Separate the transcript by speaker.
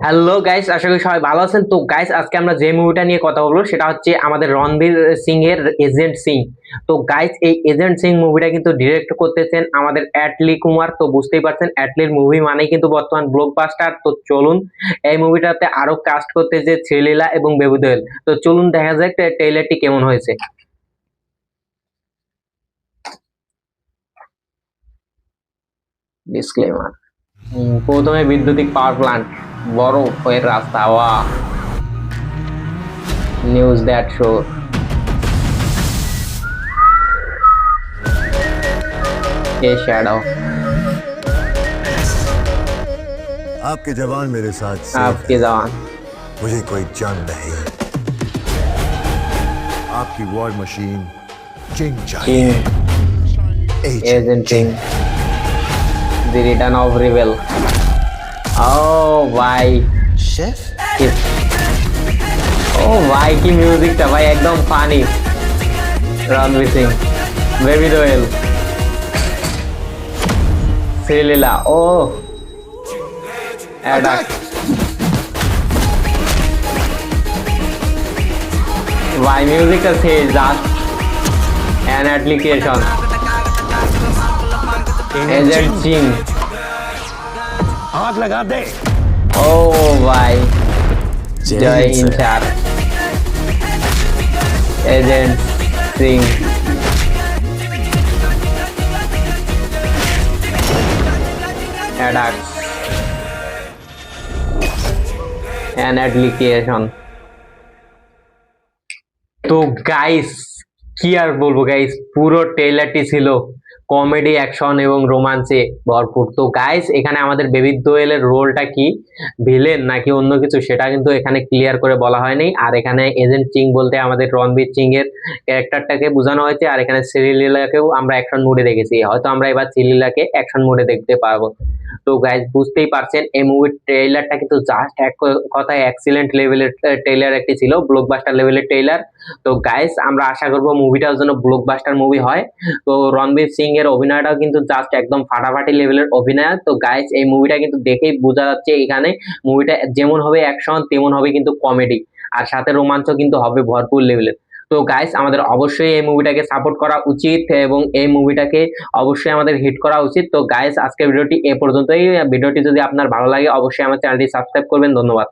Speaker 1: Hello guys, আশা করি সবাই ভালো আছেন। তো গাইস, আজকে আমরা যে মুভিটা নিয়ে কথা বলবো সেটা হচ্ছে আমাদের রণবীর সিং এর এজেন্ট সিং। তো গাইস, এই এজেন্ট সিং মুভিটা কিন্তু ডিরেক্ট করতেছেন আমাদের অ্যাটলি কুমার। তো বুঝতেই পারছেন, অ্যাটলির মুভি মানেই কিন্তু বর্তমান ব্লকবাস্টার। তো চলুন, এই মুভিটাতে আরো কাস্ট করতেছে শ্রীলীলা এবং বেবি দোয়েল। তো চলুন দেখা যাক ট্রেইলারটি কেমন হয়েছে। ডিসক্লেমার। প্রথমে বিদ্যুতিক পাওয়ার প্ল্যান্ট, বরফের রাস্তা, ওয়া news that show. A shadow.
Speaker 2: आपके जवान मेरे साथ सेफ
Speaker 1: आपकी
Speaker 2: है।
Speaker 1: जवान।
Speaker 2: मुझे कोई जंग नहीं। आपकी वॉर मशीन चिंग चाहिए।
Speaker 1: Agent king, the return of rebel. ओ भाई,
Speaker 2: शेफ
Speaker 1: ओ भाई की म्यूजिक था भाई, एकदम funny. Ranveer Singh, baby doll, Sreeleela. ओ एडक भाई, म्यूजिक का थे just an application. Agent Singh,
Speaker 2: हाथ लगा दे।
Speaker 1: ओ भाई, जय इंचार। एजेंट सिंह, एडक एन एप्लीकेशन। তো গাইস, কি আর বলবো গাইস, পুরো ট্রেলারটি ছিল কমেডি, অ্যাকশন এবং রোমান্সে ভরপুর। তো গাইস, এখানে আমাদের বেবি দোয়েলের রোলটা কি, ভিলেন নাকি অন্য কিছু, সেটা কিন্তু এখানে ক্লিয়ার করে বলা হয়নি। আর এখানে এজেন্ট সিং বলতে আমাদের রণবীর সিং এর ক্যারেক্টারটাকে বোঝানো হয়েছে। আর এখানে শ্রীলীলাকেও আমরা অ্যাকশন মোডে দেখেছি, হয়তো আমরা এবার শ্রীলীলাকে অ্যাকশন মোডে দেখতে পারবো। তো গাইস, বুঝতেই পারছেন এই মুভির ট্রেলারটা কিন্তু জাস্ট এক কথায় এক্সিলেন্ট লেভেলের ট্রেলার একটি ছিল, ব্লকবাস্টার লেভেলের ট্রেলার। তো গাইস, আমরা আশা করবো মুভিটার জন্য ব্লকবাস্টার মুভি হয়। তো রণবীর সিং এর অভিনয়টাও কিন্তু জাস্ট একদম ফাটাফাটি লেভেলের অভিনয়। তো গাইস, এই মুভিটা কিন্তু দেখেই বোঝা যাচ্ছে এখানে মুভিটা যেমন হবে অ্যাকশন, তেমন হবে কিন্তু কমেডি, আর সাথে রোমাঞ্চ কিন্তু হবে ভরপুর লেভেলের। তো গাইস, আমাদের অবশ্যই এই মুভিটাকে সাপোর্ট করা উচিত এবং এই মুভিটাকে অবশ্যই আমাদের হিট করা উচিত। তো গাইস, আজকের ভিডিওটি এ পর্যন্তই। ভিডিওটি যদি আপনার ভালো লাগে অবশ্যই আমার চ্যানেলটি সাবস্ক্রাইব করবেন। ধন্যবাদ।